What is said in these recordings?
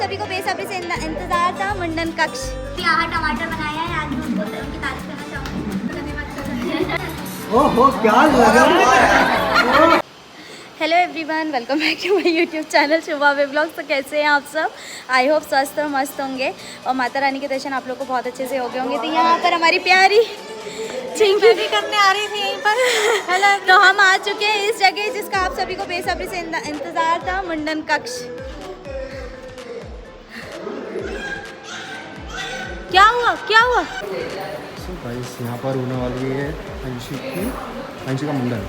सभी को बेसब्री से इंतजार था मुंडन कक्ष। यहाँ टमाटर बनाया है, आज उनको उनकी तारीफ करना चाहूँगी। ओहो क्या लगा। Hello everyone, welcome back to my YouTube channel Shubha way blogs. तो कैसे हैं आप सब? आई होप स्वस्थ और मस्त होंगे और माता रानी के दर्शन आप लोग को बहुत अच्छे से हो गए होंगे। तो यहाँ पर हमारी प्यारी चिंकी भी करने आ रही थी यहीं पर। हेलो, तो हम आ चुके हैं इस जगह जिसका आप सभी को बेसब्री से इंतजार था, मुंडन कक्ष। क्या हुआ क्या हुआ? गाइस यहाँ पर होने वाली है अंशी का मुंडन।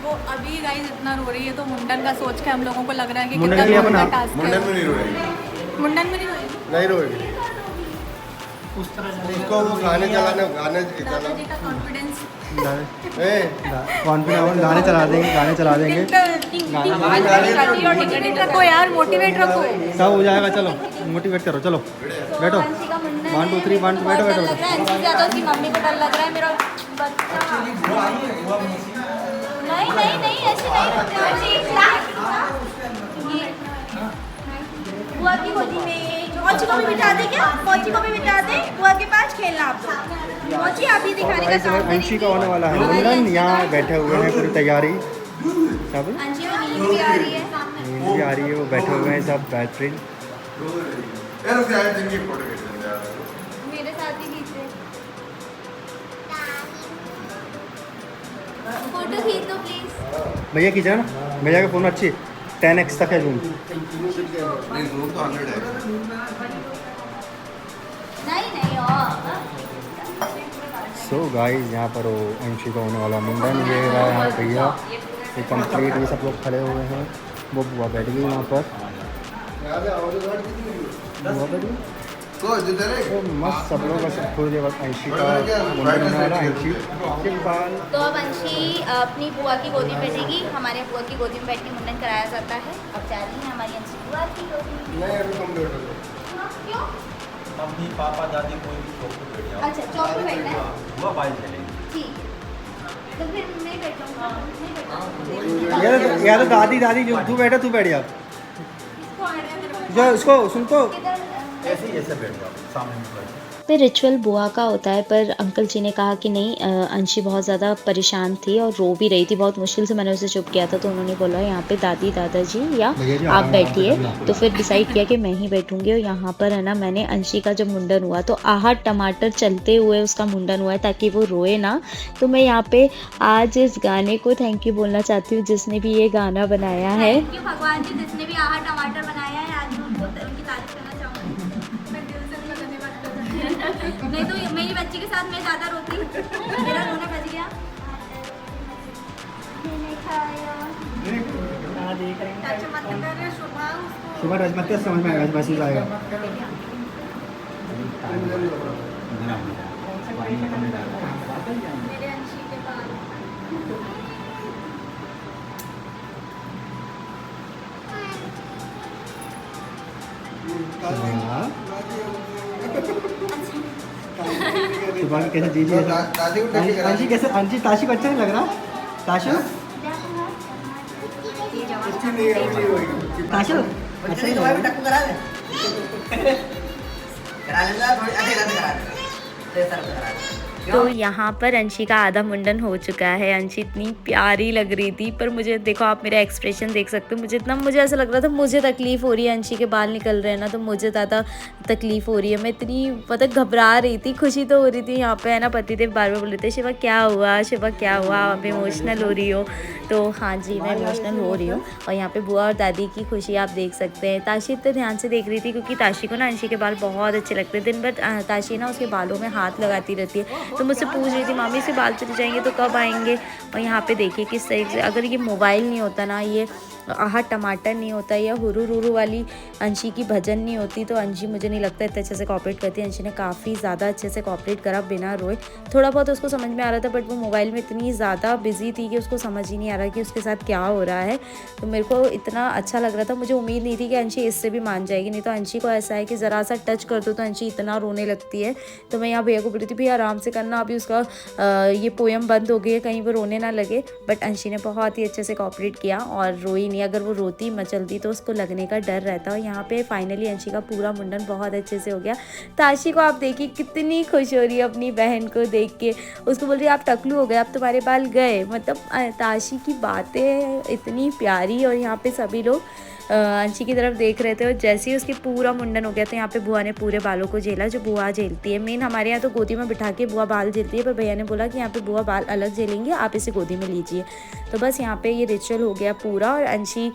वो अभी गाइस इतना रो रही है तो मुंडन का सोच के हम लोगों को लग रहा है कि मुंडन कितना के लिए लंबा अपना- टास्क मुंडन में है। नहीं रोएगी, मुंडन में नहीं रोएगी। नहीं रोएगी। उसको वो गाने चलाने गाने दादा जी का कॉन्फिडेंस। कॉन्फिडेंस गाने चला देंगे रखो यार, मोटिवेट रखो। सब हो जाएगा। चलो मोटिवेट करो, चलो बैठो। अंशी का मुंडन 1 2 3 1 बैठो बैठो लग रहा है अंशी ज्यादा, उसकी मम्मी को डर लग रहा है। मेरा बच्चा नहीं ऐसे नहीं होते अंशी। ये बुआ की गोदी में मोची को भी बिठा दे क्या? मोची को भी बिठा दे, बुआ के पास खेलना आप लोग। मोची आप ही दिखाने का काम करेंगी। अंशी का होने वाला है मुंडन। यहाँ बैठे हुए हैं, पूरी तैयारी सब। अंशी में नींद भी आ रही है। नींद भी आ रही है, वो बैठे हुए हैं सब बेहतरीन। यार उसके आए दिन की फोटो खींच लेंगे यार। मेरे साथ ही खींच रहे। फोटो खींच दो प्लीज। भैया खींचा ना, भैया का फ़ोन अच्छी 10x तक है जूम। नहीं जूम तो 100 है। नहीं और सो गाइस यहाँ पर वो अंशी का होने वाला मुंडन। ये रहा यहाँ भैया, ये कंप्लीट ये सब लोग खड़े हुए हैं। वो बुआ बैठ गई यहाँ पर, बुआ बैठ गई। तो जिधर है तो मस्त सब लोग बस थोड़ी देर बाद अंशी का मुंडन होने वाला। अंशी के बाल तो अब अंशी अपनी बुआ की गोदी में बैठेगी। हमारे बुआ की गोदी में बैठ के मुंडन कराया जाता है। अब जा रही है हमारी अंशी बुआ की गोदी में। नहीं अभी कंप्लीट हो गया। क्यों? मम्मी पापा दादी कोई भी चौक पे बैठ जाओ। अच्छा, चौक पे बैठना है? वो बाइक चलेंगे। ठीक है, तो फिर नहीं बैठूंगा, नहीं बैठूंगा। यार तो दादी जो तू बैठा, तू बैठ जा। जो इसको सुन तो ऐसे ही ऐसे बैठ जाओ सामने में बैठ जाओ। पे रिचुअल बुआ का होता है, पर अंकल जी ने कहा कि नहीं, अंशी बहुत ज़्यादा परेशान थी और रो भी रही थी। बहुत मुश्किल से मैंने उसे चुप किया था, तो उन्होंने बोला यहाँ पे दादी दादाजी या भैया जी आप बैठिए। तो फिर डिसाइड किया कि मैं ही बैठूंगी। और यहाँ पर है ना, मैंने अंशी का जब मुंडन हुआ तो आहट टमाटर चलते हुए उसका मुंडन हुआ है ताकि वो रोए ना। तो मैं यहाँ पे आज इस गाने को थैंक यू बोलना चाहती हूँ जिसने भी ये गाना बनाया है। थैंक यू भगवान जी जिसने भी आहा टमाटर बनाया है। आज मैं उनको उनकी तारीफ करना चाहूँगी। मैं दिल से उनका धन्यवाद करना नहीं तो मेरी बच्ची के साथ मैं ज़्यादा रोती, मेरा रोना बच गया। मैंने खाया। चाचा मत कर शुभा उसको। सुबह राजमत समझ में आएगा, मैसेज आएगा। मेरे अंशी के बाल। सुबह कैसे जी जी दादी को टक्की करा। अंशी कैसे? अंशी ताशी को अच्छा नहीं लग रहा? ताशु इसकी नहीं अभी होगी। ताशु अच्छा नहीं लग रहा? तो यहाँ पर अंशी का आधा मुंडन हो चुका है। अंशी इतनी प्यारी लग रही थी, पर मुझे देखो आप मेरा एक्सप्रेशन देख सकते हो। मुझे ऐसा लग रहा था मुझे तकलीफ़ हो रही है। अंशी के बाल निकल रहे हैं ना, तो मुझे ज़्यादा तकलीफ़ हो रही है। मैं इतनी मतलब घबरा रही थी, खुशी तो हो रही थी। यहाँ पे है ना, पतिदेव बार बार बोल रहे थे शिवा क्या हुआ, शिवा क्या हुआ, आप इमोशनल हो रही हो। तो हाँ जी, मैं इमोशनल हो रही हूँ। और यहाँ पे बुआ और दादी की खुशी आप देख सकते हैं। ताशी इतने ध्यान से देख रही थी क्योंकि ताशी को ना अंशी के बाल बहुत अच्छे लगते हैं। दिन भर ताशी ना उसके बालों में हाथ लगाती रहती है, तो मुझसे पूछ रही थी मामी से बाल चले जाएंगे तो कब आएंगे। और यहाँ पे देखिए किस तरीके से, अगर ये मोबाइल नहीं होता ना, ये आहा टमाटर नहीं होता या हुरू रूरू वाली अंशी की भजन नहीं होती, तो अंशी मुझे नहीं लगता इतने अच्छे से कॉपरेट करती। अंशी ने काफ़ी ज़्यादा अच्छे से कॉपरेट करा बिना रोए। थोड़ा बहुत उसको समझ में आ रहा था, बट वो मोबाइल में इतनी ज़्यादा बिजी थी कि उसको समझ ही नहीं आ रहा कि उसके साथ क्या हो रहा है। तो मेरे को इतना अच्छा लग रहा था। मुझे उम्मीद नहीं थी कि अंशी इससे भी मान जाएगी, नहीं तो अंशी को ऐसा है कि ज़रा सा टच कर दो तो अंशी इतना रोने लगती है। तो मैं यहाँ भैया को बोली थी भैया आराम से करना, अभी उसका ये पोएम बंद हो गई है, कहीं वो रोने ना लगे। बट अंशी ने बहुत ही अच्छे से कॉपरेट किया और रोई नहीं। नहीं, अगर वो रोती मचलती तो उसको लगने का डर रहता। और यहाँ पे फाइनली अंशी का पूरा मुंडन बहुत अच्छे से हो गया। ताशी को आप देखिए कितनी खुश हो रही है अपनी बहन को देख के, उसको बोल रही है आप टकलू हो गए, अब तुम्हारे बाल गए। मतलब ताशी की बातें इतनी प्यारी। और यहाँ पे सभी लोग अंशी की तरफ देख रहे थे। और जैसे ही उसके पूरा मुंडन हो गया तो यहाँ पे बुआ ने पूरे बालों को झेला, जो बुआ झेलती है। मेन हमारे यहाँ तो गोदी में बिठा के बुआ बाल झेलती है, पर भैया ने बोला कि यहाँ पे बुआ बाल अलग झेलेंगे, आप इसे गोदी में लीजिए। तो बस यहाँ पे ये रिचुअल हो गया पूरा। और अंशी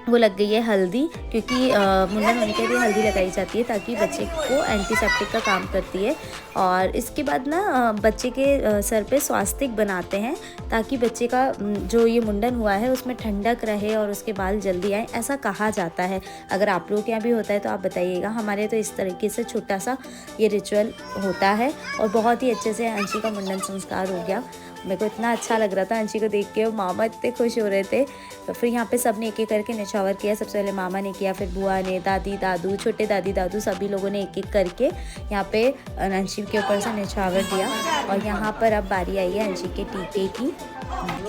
वो लग गई है हल्दी, क्योंकि मुंडन होने के लिए हल्दी लगाई जाती है ताकि बच्चे को एंटीसेप्टिक का काम करती है। और इसके बाद ना बच्चे के सर पे स्वास्तिक बनाते हैं ताकि बच्चे का जो ये मुंडन हुआ है उसमें ठंडक रहे और उसके बाल जल्दी आए, ऐसा कहा जाता है। अगर आप लोगों के यहाँ भी होता है तो आप बताइएगा। हमारे तो इस तरीके से छोटा सा ये रिचुअल होता है और बहुत ही अच्छे से अंशी का मुंडन संस्कार हो गया। मेरे को इतना अच्छा लग रहा था अंशी को देख के, और मामा इतने खुश हो रहे थे। तो फिर यहाँ पे सब ने एक एक करके निछावर किया। सबसे पहले मामा ने किया, फिर बुआ ने, दादी दादू, छोटे दादी दादू, सभी लोगों ने एक एक करके यहाँ पे अंशी के ऊपर से निछावर दिया। और यहाँ पर अब बारी आई है अंशी के टीके की,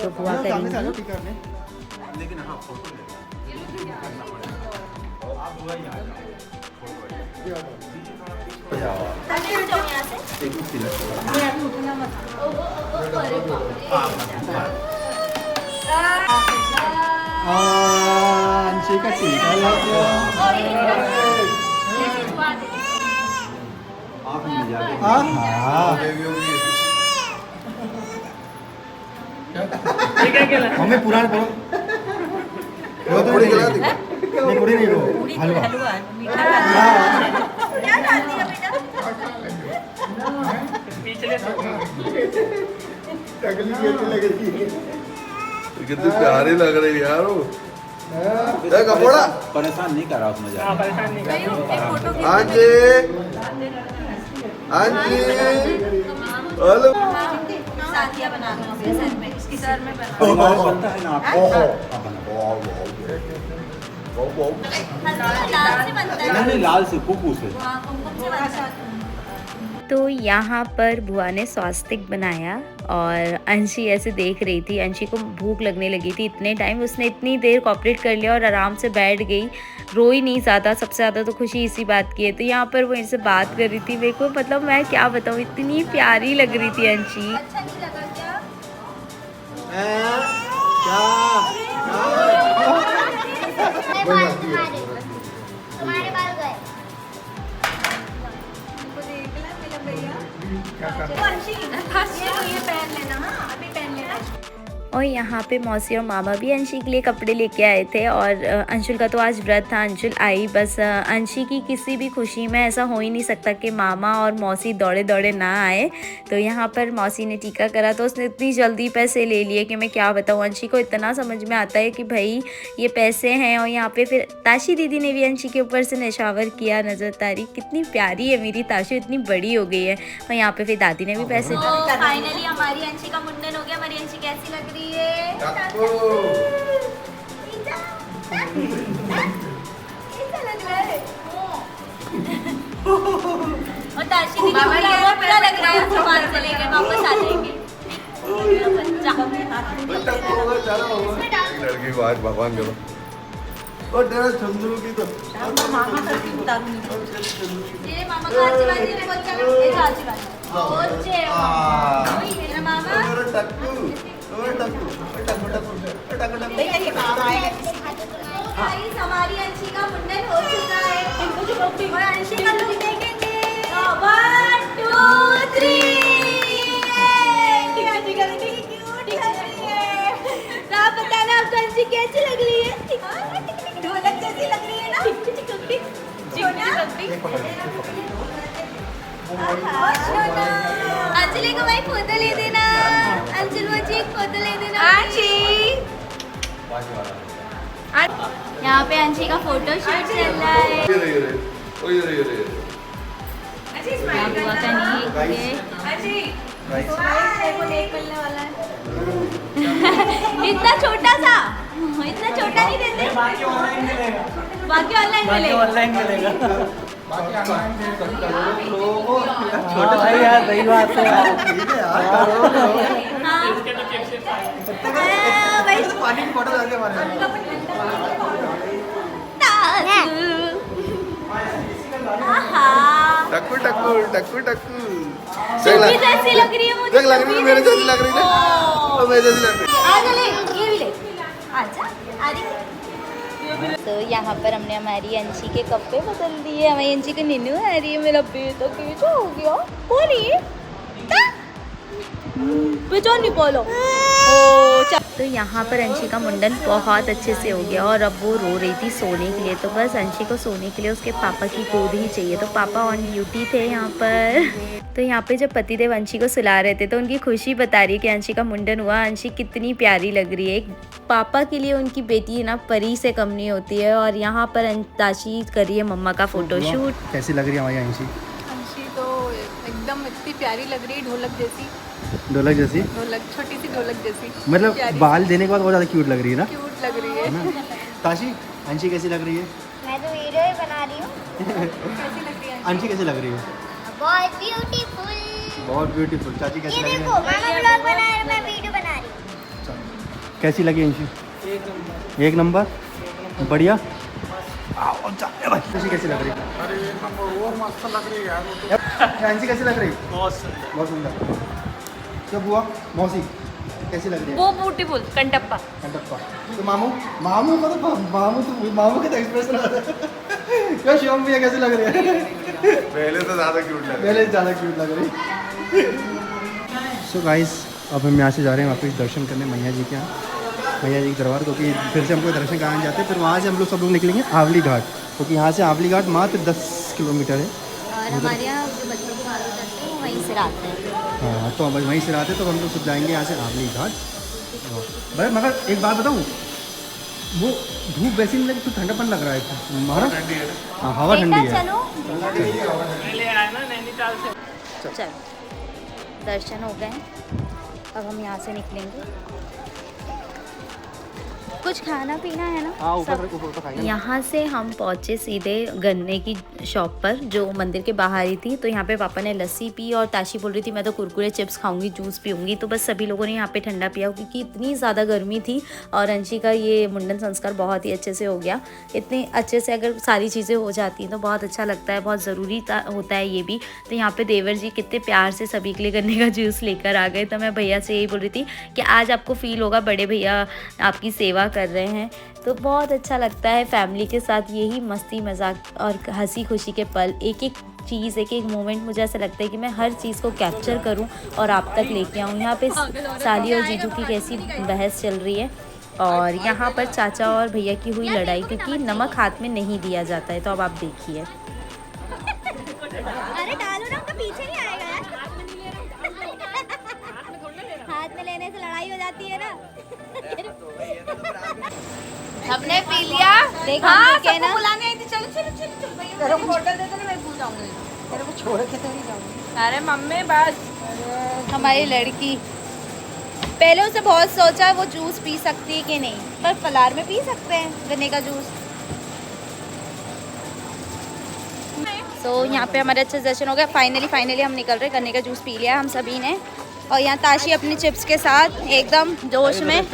जो बुआ करेंगी। लेकिन हाँ फोटो अंशी का टीका लग गया। मम्मी पुराण करो। पूरी खिला दी। नहीं पूरी नहीं, वो हलवा। कितनी प्यारी लग रही है यार वो। कपड़ा परेशान नहीं कर रहा उसमें जा। हाँ जी हाँ जी। हेलो साथिया बना दो अपने सर में, इसकी सर में बना बनता है ना आपको। लाल से बनता है। नहीं लाल से कुकू से। कुमकुम से बनता है। तो यहाँ पर बुआ ने स्वास्तिक बनाया और अंशी ऐसे देख रही थी। अंशी को भूख लगने लगी थी इतने टाइम, उसने इतनी देर कॉपरेट कर लिया और आराम से बैठ गई, रोई नहीं ज़्यादा। सबसे ज़्यादा तो खुशी इसी बात की है। तो यहाँ पर वो इनसे बात कर रही थी। मेरे को मतलब मैं क्या बताऊँ, इतनी प्यारी लग रही थी अंशी। अच्छा नहीं लगा क्या? तुम्हारे बाल गए। ये पहन लेना, हाँ अभी पहन लेना। और यहाँ पे मौसी और मामा भी अंशी के लिए कपड़े लेके आए थे। और अंशुल का तो आज व्रत था, अंशुल आई। बस अंशी की किसी भी खुशी में ऐसा हो ही नहीं सकता कि मामा और मौसी दौड़े दौड़े ना आए। तो यहाँ पर मौसी ने टीका करा तो उसने इतनी जल्दी पैसे ले लिए कि मैं क्या बताऊँ। अंशी को इतना समझ में आता है कि भाई ये पैसे हैं। और यहाँ पे फिर ताशी दीदी ने भी अंशी के ऊपर से निछावर किया, नजर तारी। कितनी प्यारी है मेरी ताशी, इतनी बड़ी हो गई है। और यहाँ पे फिर दादी ने भी पैसे तो फाइनली हमारी अंशी का मुंडन हो गया। हमारी अंशी कैसी लग रही है? और ताशी की बुरा लग रहा है, सामान से लेकर वापस आ जाएंगे। लड़की को आज भगवान करो। और तेरा चंद्रू की तो मामा का आशीर्वाद देने को चलो, मेरा आशीर्वाद। मेरा मामा हमारी अंशी का मुंडन हो चुका है और अंशी का लुक देखेंगे। 1 2 3 आप बताना आपको अंशी कैसी लग रही है? ढोलक जैसी लग रही है ना? अंजलि को भाई फोटो ले देना। अंजलि मुझे एक फोटो ले देना। यहाँ पे अंशी का फोटो शूट चल रहा है। बुआ का नहीं इतना छोटा सा, इतना छोटा नहीं देते। बाकी ऑनलाइन मिलेगा। छोटा भाई यार, सही बात है यार। हाँ गाइस पानी की बॉटल आके हमारे टक्कू टक्कू टक्कू टक्कू चुप्पी जैसी लग रही है मुझे। देख लग रही है, मेरे जैसी लग रही है ना, तो मेरे जैसी लग रही है। आजा ले, ये भी ले। आजा, आ रही। तो यहाँ पर हमने हमारी अंशी के कपड़े बदल दिए। हमारी अंशी की निन्नू आ रही है। मेरा बेटा कैसा हो गया? कौन है ये? पहचान नहीं पालो। ओ चल। तो यहाँ पर अंशी का मुंडन बहुत अच्छे से हो गया और अब वो रो रही थी सोने के लिए। तो बस अंशी को सोने के लिए उसके पापा की गोद ही चाहिए, तो पापा ऑन ड्यूटी थे यहाँ पर। तो यहाँ पे जब पतिदेव अंशी को सुला रहे थे तो उनकी खुशी बता रही है कि अंशी का मुंडन हुआ। अंशी कितनी प्यारी लग रही है। एक पापा के लिए उनकी बेटी है ना परी से कम नहीं होती है। और यहाँ पर अंताशी कर रही है मम्मा का फोटोशूट। कैसी लग रही है हमारी अंशी? अंशी तो एकदम इतनी प्यारी लग रही है, ढोलक जैसी। ढोलक जैसी? ढोलक, छोटी सी ढोलक जैसी। मतलब प्यारी बाल देने के बाद बहुत ज़्यादा क्यूट लग रही है ना? क्यूट लग रही है। ताशी, अंशी कैसी लग रही है? मैं तो वीडियो ही बना रही हूँ। कैसी लग रही है? अंशी कैसी लग रही है? बहुत ब्यूटीफुल। बहुत ब्यूटीफुल। चाची कैसी ये लग रही देखो, है? मामा ब्लॉग बना रहे, मैं वीडियो बना रही हूँ। कैसी लगी अंशी? एक नंबर। बढ़िया। अंशी कैसी लग रही है? अरे एक नंबर और मस्त लग रही है यार। अंशी कैसी लग रही है? बहुत सुंदर। क्या बुआ मौसी कैसी लग रही है? वो ब्यूटीफुल कंटप्पा। कंटप्पा। तो मामू मामू को तो मामू के तो एक्सप्रेशन आ रहा है। क्या शिवम भैया कैसी लग रही है? पहले तो ज़्यादा क्यूट लग रही है। पहले ज़्यादा क्यूट लग रही। सो गाइस अब हम यहाँ से जा रहे हैं वापस दर्शन करने मैया जी के यहाँ, मैया जी के दरबार, क्योंकि फिर से हमको दर्शन कराने जाते हैं। फिर वहाँ से हम लोग सब लोग निकलेंगे आंवली घाट, क्योंकि यहाँ से आंवली घाट मात्र 10 किलोमीटर है। और हमारे यहाँ जो बच्चों को मालूम करते हैं वो वहीं से आते हैं। हाँ तो अब वहीं से आते हैं, तो हम लोग सब जाएंगे यहाँ से आंवली घाट। भाई मगर एक बात बताऊँ, वो धूप वैसी नहीं लगी, तो ठंडापन लग रहा है हमारा। हाँ हवा ठंडी है। चलो चलो दर्शन हो गए, अब हम यहाँ से निकलेंगे। कुछ खाना पीना है ना? हाँ ऊपर सब। ऊपर खाएंगे। यहाँ से हम पहुँचे सीधे गन्ने की शॉप पर जो मंदिर के बाहर ही थी। तो यहाँ पे पापा ने लस्सी पी और ताशी बोल रही थी मैं तो कुरकुरे चिप्स खाऊंगी, जूस पीऊंगी। तो बस सभी लोगों ने यहाँ पे ठंडा पिया क्योंकि इतनी ज़्यादा गर्मी थी। और अंशी का ये मुंडन संस्कार बहुत ही अच्छे से हो गया। इतने अच्छे से अगर सारी चीज़ें हो जाती हैं तो बहुत अच्छा लगता है, बहुत ज़रूरी होता है ये भी। तो यहाँ पे देवर जी कितने प्यार से सभी के लिए गन्ने का जूस लेकर आ गए। तो मैं भैया से यही बोल रही थी कि आज आपको फील होगा बड़े भैया आपकी सेवा कर रहे हैं। तो बहुत अच्छा लगता है फैमिली के साथ यही मस्ती मजाक और हंसी खुशी के पल, एक एक चीज़ एक एक मोमेंट मुझे ऐसा लगता है कि मैं हर चीज़ को कैप्चर करूं और आप तक लेके आऊं। यहाँ पे साली और जीजू की कैसी बहस चल रही है और यहाँ पर चाचा और भैया की हुई लड़ाई, क्योंकि नमक हाथ में नहीं दिया जाता है। तो अब आप देखिए। अरे डालो ना, उनका पीछे नहीं आएगा यार। हाथ में लेने से लड़ाई हो जाती है ना। हमने पी लिया। देख हाँ, हम सबको बुलाने आई थी। चलो चलो चलो चलो भैया, तेरे को होटल दे दो ना, मैं भूल जाऊंगी। तेरे को छोड़ के तो नहीं जाऊंगी। अरे मम्मी बस। हमारी लड़की पहले उसे बहुत सोचा वो जूस पी सकती है कि नहीं, पर फलार में पी सकते हैं गन्ने का जूस। तो यहाँ पे हमारे अच्छे दर्शन हो गए। फाइनली हम निकल रहे। गन्ने का जूस पी लिया हम सभी ने। और यहाँ ताशी अपनी चिप्स के साथ एकदम जोश में।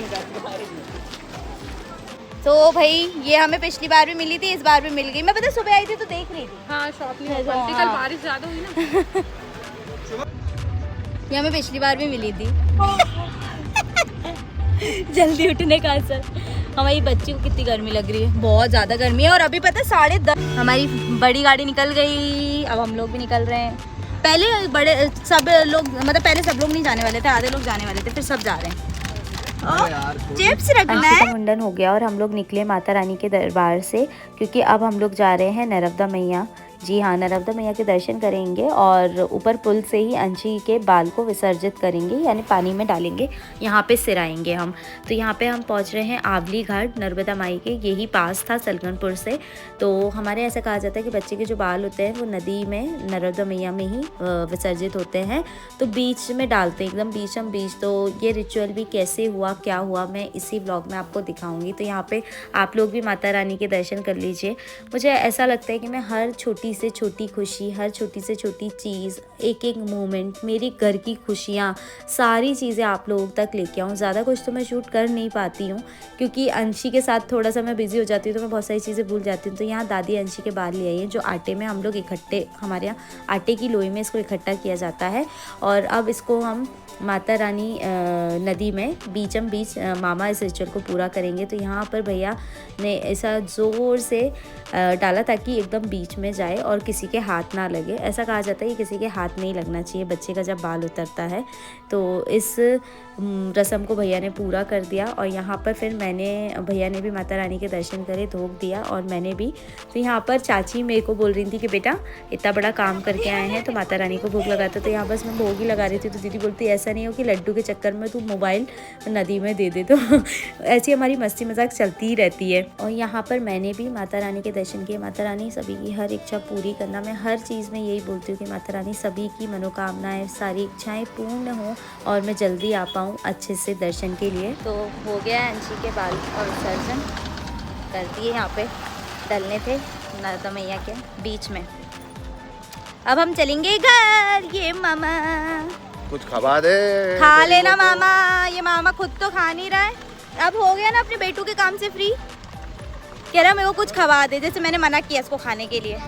तो भाई ये हमें पिछली बार भी मिली थी, इस बार भी मिल गई। मैं पता सुबह आई थी तो देख रही थी। हाँ शॉप नहीं हाँ। कल बारिश ज़्यादा हुई ना। ये हमें पिछली बार भी मिली थी। जल्दी उठने का असर। हमारी बच्ची को कितनी गर्मी लग रही है, बहुत ज़्यादा गर्मी है। और अभी पता है 10:30 हमारी बड़ी गाड़ी निकल गई। अब हम लोग भी निकल रहे हैं। पहले बड़े सब लोग, मतलब पहले सब लोग नहीं जाने वाले थे, आधे लोग जाने वाले थे, फिर सब जा रहे हैं। चिप्स रखना अंशी है। का मुंडन हो गया और हम लोग निकले माता रानी के दरबार से, क्योंकि अब हम लोग जा रहे हैं नर्मदा मैया। जी हाँ, नर्मदा मैया के दर्शन करेंगे और ऊपर पुल से ही अंशी के बाल को विसर्जित करेंगे, यानी पानी में डालेंगे, यहाँ पे सिराएंगे हम। तो यहाँ पे हम पहुँच रहे हैं आंवली घाट नर्मदा माई के, यही पास था सलगनपुर से। तो हमारे ऐसा कहा जाता है कि बच्चे के जो बाल होते हैं वो नदी में नर्मदा मैया में ही विसर्जित होते हैं, तो बीच में डालते हैं, एकदम बीचम बीच। तो ये रिचुअल भी कैसे हुआ क्या हुआ मैं इसी व्लॉग में आपको दिखाऊंगी। तो यहाँ पे आप लोग भी माता रानी के दर्शन कर लीजिए। मुझे ऐसा लगता है कि मैं हर छोटी छोटी से छोटी खुशी, हर छोटी से छोटी चीज़, एक एक मोमेंट, मेरी घर की खुशियाँ, सारी चीज़ें आप लोगों तक लेके आऊँ। ज़्यादा कुछ तो मैं शूट कर नहीं पाती हूँ क्योंकि अंशी के साथ थोड़ा सा मैं बिज़ी हो जाती हूँ, तो मैं बहुत सारी चीज़ें भूल जाती हूँ। तो यहाँ दादी अंशी के बाल ले आई हैं जो आटे में हम लोग इकट्ठे, हमारे यहाँ आटे की लोई में इसको इकट्ठा किया जाता है और अब इसको हम माता रानी नदी में बीचम बीच मामा इस रिचुअल को पूरा करेंगे। तो यहाँ पर भैया ने ऐसा ज़ोर से डाला ताकि एकदम बीच में जाए और किसी के हाथ ना लगे। ऐसा कहा जाता है कि किसी के हाथ नहीं लगना चाहिए बच्चे का जब बाल उतरता है। तो इस रस्म को भैया ने पूरा कर दिया और यहाँ पर फिर भैया ने भी माता रानी के दर्शन करे, धोख दिया और मैंने भी। तो यहाँ पर चाची मेरे को बोल रही थी कि बेटा इतना बड़ा काम करके आए हैं तो माता रानी को भोग लगाते। तो यहाँ बस मैं भोग ही लगा रही थी तो दीदी बोलती ऐसा नहीं हो कि लड्डू के चक्कर में तू मोबाइल नदी में दे दे। तो ऐसी हमारी मस्ती मजाक चलती ही रहती है। और यहाँ पर मैंने भी माता रानी के दर्शन किए। माता रानी सभी की हर इच्छा पूरी करना, मैं हर चीज़ में यही बोलती हूँ कि माता रानी सभी की मनोकामनाएं, सारी इच्छाएं पूर्ण हो और मैं जल्दी आ पाऊँ अच्छे से दर्शन के लिए। तो हो गया अंशी के बाल और विसर्जन कर दिए। यहाँ पे डलने थे नर्मदा मैया के बीच में। अब हम चलेंगे घर। ये मामा कुछ खवा दे, खा लेना मामा। ये मामा खुद तो खा नहीं रहा है। अब हो गया ना अपने बेटू के काम से फ्री, कह रहा मेरे को कुछ खवा दे, जैसे मैंने मना किया इसको खाने के लिए।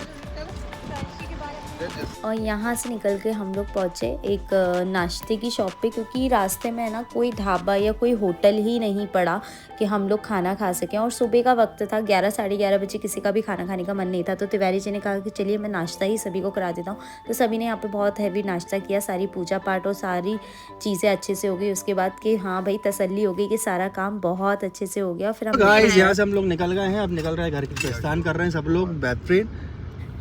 और यहाँ से निकल के हम लोग पहुँचे एक नाश्ते की शॉप पे क्योंकि रास्ते में ना कोई ढाबा या कोई होटल ही नहीं पड़ा कि हम लोग खाना खा सकें। और सुबह का वक्त था, 11 साढ़े 11 बजे, किसी का भी खाना खाने का मन नहीं था। तो तिवारी जी ने कहा कि चलिए मैं नाश्ता ही सभी को करा देता हूँ। तो सभी ने यहाँ पे बहुत हैवी नाश्ता किया, सारी पूजा पाठ और सारी चीज़ें अच्छे से हो गई। उसके बाद कि हाँ भाई तसल्ली हो गई कि सारा काम बहुत अच्छे से हो गया। फिर हम यहाँ से हम लोग निकल गए हैं, अब निकल रहे हैं घर की प्रस्थान कर रहे हैं सब लोग बेहतरीन।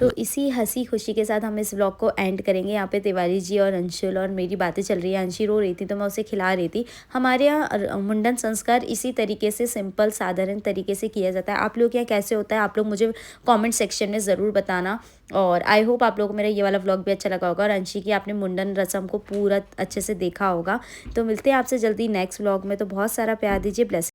तो इसी हंसी खुशी के साथ हम इस व्लॉग को एंड करेंगे। यहाँ पे तिवारी जी और अंशुल और मेरी बातें चल रही है। अंशी रो रही थी तो मैं उसे खिला रही थी। हमारे यहाँ मुंडन संस्कार इसी तरीके से सिंपल साधारण तरीके से किया जाता है। आप लोग यहाँ कैसे होता है आप लोग मुझे कमेंट सेक्शन में ज़रूर बताना। और आई होप आप लोगों को मेरा ये वाला व्लॉग भी अच्छा लगा होगा और अंशी की आपने मुंडन रस्म को पूरा अच्छे से देखा होगा। तो मिलते हैं आपसे जल्दी नेक्स्ट व्लॉग में। तो बहुत सारा प्यार दीजिए। ब्लेस।